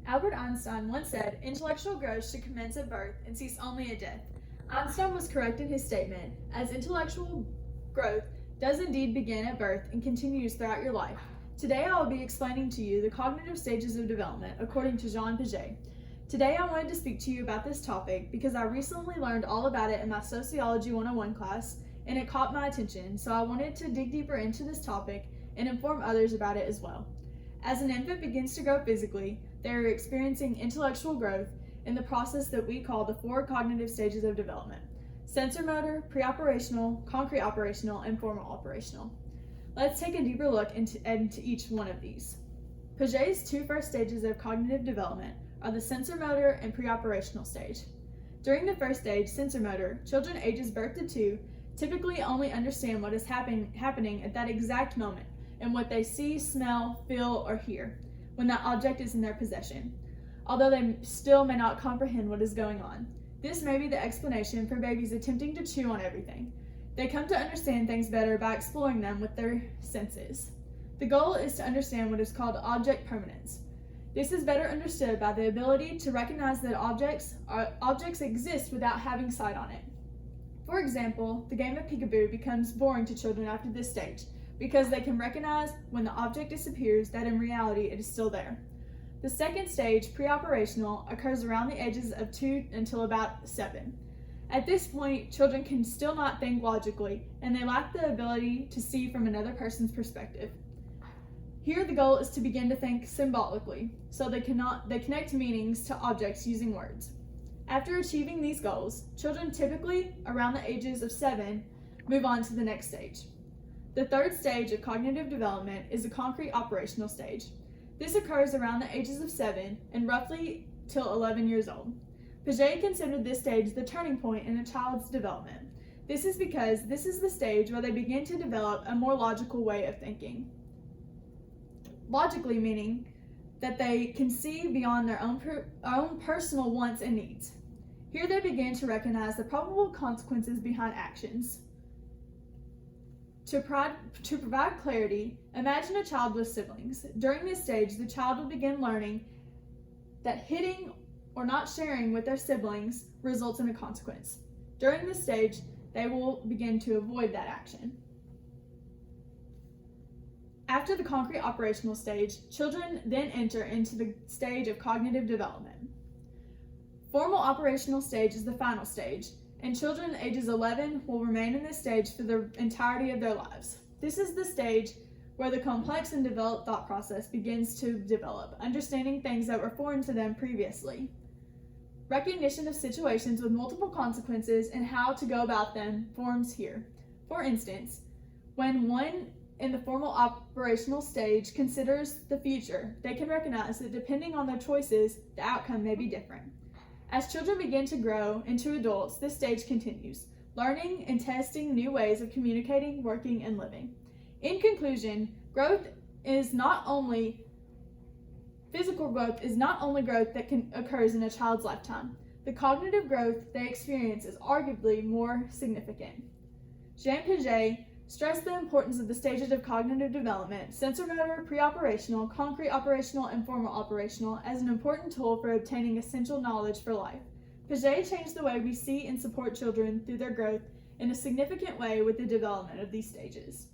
Albert Einstein once said, "Intellectual growth should commence at birth and cease only at death." Einstein was correct in his statement, as intellectual growth does indeed begin at birth and continues throughout your life. Today I will be explaining to you the cognitive stages of development according to Jean Piaget. Today I wanted to speak to you about this topic because I recently learned all about it in my Sociology 101 class and it caught my attention, so I wanted to dig deeper into this topic and inform others about it as well. As an infant begins to grow physically, they are experiencing intellectual growth in the process that we call the four cognitive stages of development: sensor motor, pre-operational, concrete operational, and formal operational. Let's take a deeper look into each one of these. Piaget's two first stages of cognitive development are the sensor motor and pre-operational stage. During the first stage, sensor motor, children ages birth to 2 typically only understand what is happening at that exact moment and what they see, smell, feel, or hear when that object is in their possession, although they still may not comprehend what is going on. This may be the explanation for babies attempting to chew on everything. They come to understand things better by exploring them with their senses. The goal is to understand what is called object permanence. This is better understood by the ability to recognize that objects exist without having sight on it. For example, the game of peekaboo becomes boring to children after this stage because they can recognize when the object disappears that in reality it is still there. The second stage, pre-operational, occurs around the ages of 2 until about 7. At this point, children can still not think logically and they lack the ability to see from another person's perspective. Here the goal is to begin to think symbolically, so they connect meanings to objects using words. After achieving these goals, children typically around the ages of 7 move on to the next stage. The third stage of cognitive development is the concrete operational stage. This occurs around the ages of 7 and roughly till 11 years old. Piaget considered this stage the turning point in a child's development. This is because this is the stage where they begin to develop a more logical way of thinking. Logically meaning that they can see beyond their own personal wants and needs. Here they begin to recognize the probable consequences behind actions. To provide clarity, imagine a child with siblings. During this stage, the child will begin learning that hitting or not sharing with their siblings results in a consequence. During this stage, they will begin to avoid that action. After the concrete operational stage, children then enter into the stage of cognitive development. Formal operational stage is the final stage, and children ages 11 will remain in this stage for the entirety of their lives. This is the stage where the complex and developed thought process begins to develop, understanding things that were foreign to them previously. Recognition of situations with multiple consequences and how to go about them forms here. For instance, when one in the formal operational stage considers the future, they can recognize that depending on their choices, the outcome may be different. As children begin to grow into adults, this stage continues, learning and testing new ways of communicating, working, and living. In conclusion, physical growth is not only growth that occurs in a child's lifetime. The cognitive growth they experience is arguably more significant. Jean Piaget stressed the importance of the stages of cognitive development, sensor motor, pre-operational, concrete operational, and formal operational, as an important tool for obtaining essential knowledge for life. Piaget changed the way we see and support children through their growth in a significant way with the development of these stages.